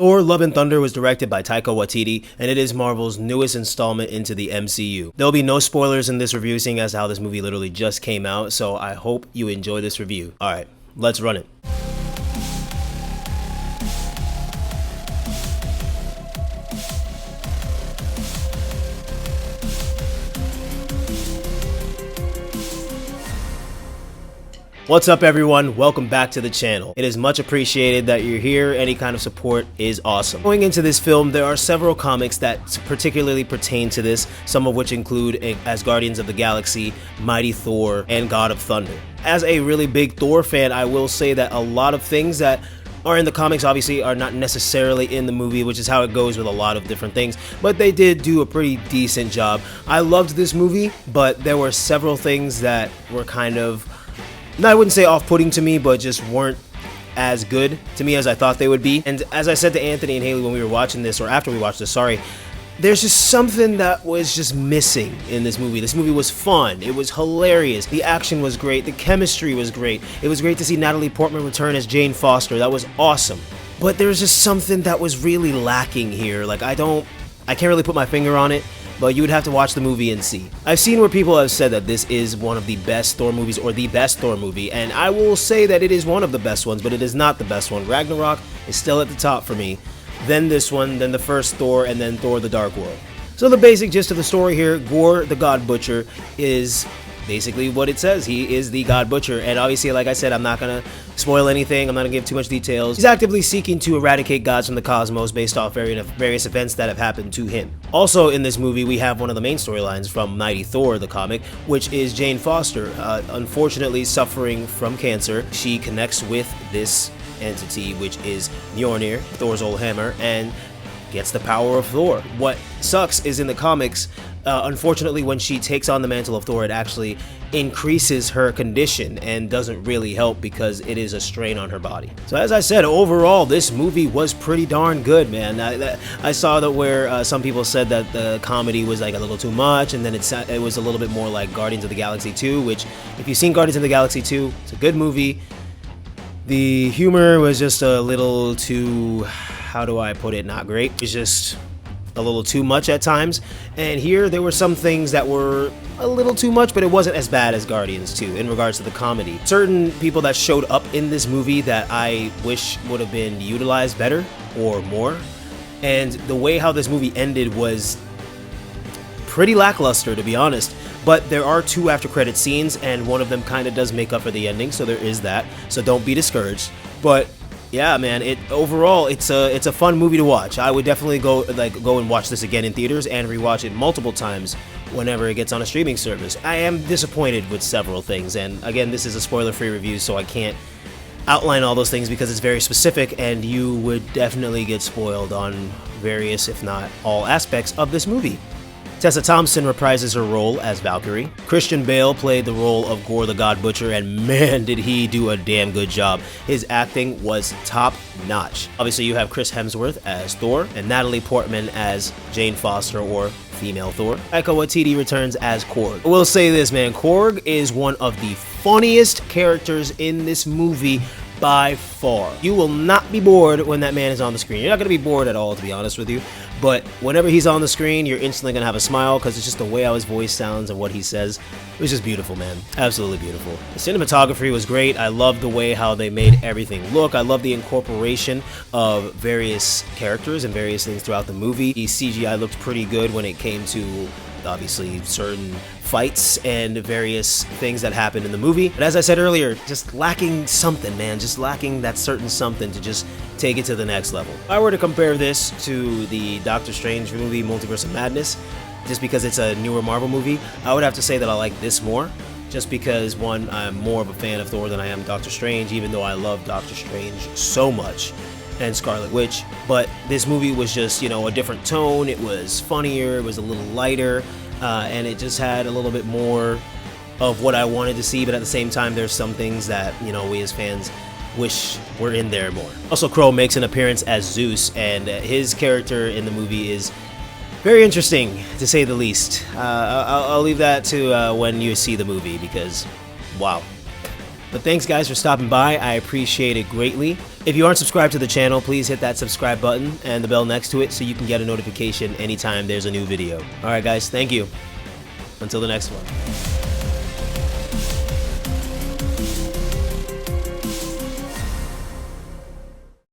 Thor: Love and Thunder was directed by Taika Waititi, and it is Marvel's newest installment into the MCU. There'll be no spoilers in this review, seeing as how this movie literally just came out, so I hope you enjoy this review. Alright, let's run it. What's up everyone, welcome back to the channel. It is much appreciated that you're here. Any kind of support is awesome. Going into this film, there are several comics that particularly pertain to this, some of which include Asgardians of the Galaxy, Mighty Thor, and God of Thunder. As a really big Thor fan, I will say that a lot of things that are in the comics obviously are not necessarily in the movie, which is how it goes with a lot of different things, but they did do a pretty decent job. I loved this movie, but there were several things that were kind of, I wouldn't say off-putting to me, but just weren't as good to me as I thought they would be. And as I said to Anthony and Haley when we were watching this, or after we watched this, sorry, there's just something that was just missing in this movie. This movie was fun, it was hilarious, the action was great, the chemistry was great. It was great to see Natalie Portman return as Jane Foster, that was awesome. But there's just something that was really lacking here. Like I can't really put my finger on it, but you would have to watch the movie and see. I've seen where people have said that this is one of the best Thor movies or the best Thor movie, and I will say that it is one of the best ones, but it is not the best one. Ragnarok is still at the top for me, then this one, then the first Thor, and then Thor: The Dark World. So the basic gist of the story here, Gorr the God Butcher is basically what it says. He is the God Butcher, and obviously, like I said, I'm not gonna spoil anything, I'm not gonna give too much details. He's actively seeking to eradicate gods from the cosmos based off various events that have happened to him. Also in this movie, we have one of the main storylines from Mighty Thor, the comic, which is Jane Foster, unfortunately suffering from cancer. She connects with this entity, which is Mjolnir, Thor's old hammer, and gets the power of Thor. What sucks is in the comics, unfortunately, when she takes on the mantle of Thor, it actually increases her condition and doesn't really help because it is a strain on her body. So as I said, overall, this movie was pretty darn good, man. I saw that where some people said that the comedy was like a little too much, and then it was a little bit more like Guardians of the Galaxy 2, which if you've seen Guardians of the Galaxy 2, it's a good movie. The humor was just a little too, how do I put it, not great. It's just a little too much at times, and here there were some things that were a little too much, but it wasn't as bad as Guardians 2 in regards to the comedy. Certain people that showed up in this movie that I wish would have been utilized better or more, and the way how this movie ended was pretty lackluster, to be honest. But there are two after credit scenes, and one of them kind of does make up for the ending, so there is that, so don't be discouraged. But yeah, man, overall it's a fun movie to watch. I would definitely go and watch this again in theaters and rewatch it multiple times whenever it gets on a streaming service. I am disappointed with several things, and again, this is a spoiler-free review, so I can't outline all those things because it's very specific, and you would definitely get spoiled on various, if not all, aspects of this movie. Tessa Thompson reprises her role as Valkyrie. Christian Bale played the role of Gorr the God Butcher, and man, did he do a damn good job. His acting was top notch. Obviously, you have Chris Hemsworth as Thor, and Natalie Portman as Jane Foster, or female Thor. Taika Waititi returns as Korg. I will say this, man, Korg is one of the funniest characters in this movie by far. You will not be bored when that man is on the screen. You're not going to be bored at all, to be honest with you, but whenever he's on the screen, you're instantly going to have a smile because it's just the way how his voice sounds and what he says. It was just beautiful, man. Absolutely beautiful. The cinematography was great. I love the way how they made everything look. I love the incorporation of various characters and various things throughout the movie. The CGI looked pretty good when it came to obviously certain fights and various things that happened in the movie. But as I said earlier, just lacking something, man. Just lacking that certain something to just take it to the next level. If I were to compare this to the Doctor Strange movie, Multiverse of Madness, just because it's a newer Marvel movie, I would have to say that I like this more. Just because, one, I'm more of a fan of Thor than I am Doctor Strange, even though I love Doctor Strange so much, and Scarlet Witch. But this movie was just, a different tone. It was funnier, it was a little lighter, and it just had a little bit more of what I wanted to see, but at the same time, there's some things that, we as fans wish were in there more. Also, Crow makes an appearance as Zeus, and his character in the movie is very interesting, to say the least. I'll leave that to when you see the movie, because, wow. But thanks, guys, for stopping by. I appreciate it greatly. If you aren't subscribed to the channel, please hit that subscribe button and the bell next to it so you can get a notification anytime there's a new video. Alright guys, thank you. Until the next one.